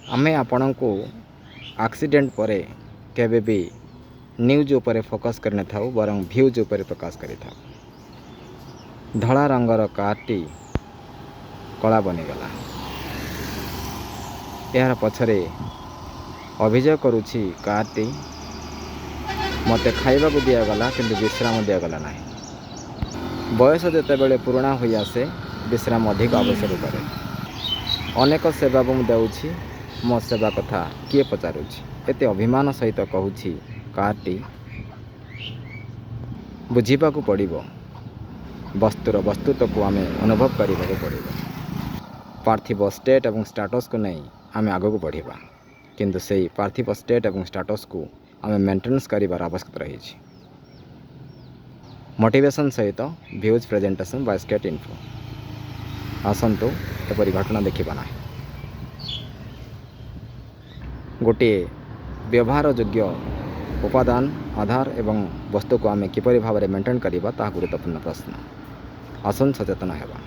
आमे आपण को एक्सीडेंट पर केबे भी न्यूज उपरे फोकस करने था बरं भ्यूज उपरे प्रकाश करि था। धला रंगर कारटी कला बनीगला। यार पछरे अभियोग करुछि कारटी मते खाइबा को दियागला किंतु विश्राम दियागला नाही। बयस जेते बेले पुराणा होई आसे विश्राम अधिक आवश्यक करे। अनेक सेवा मु देउछि मो सेवा कथा किए पचारुछि एते अभिमान सहित कहूछि कारटी बुझीबा को पड़िबो। वस्तुर वस्तुत्व को आमे अनुभव करबा को पड़िबो। पार्थिव स्टेट एवं स्टेटस को नहीं आमे आगो को बढ़िबा किंतु सेही पार्थिव स्टेट एवं स्टेटस को आमे मेंटेनेंस करिबार आवश्यकता रही। मोटिवेशन सहित views presentation by skate info. आसंतु एपरी घटना देखिबा ना। गोटे व्यवहार योग्य उपादान आधार एवं वस्तु को आमे किपरि भाव में मेंटेन करिबा ता गुरुत्वपूर्ण प्रश्न। आसन सचेतन हेबा।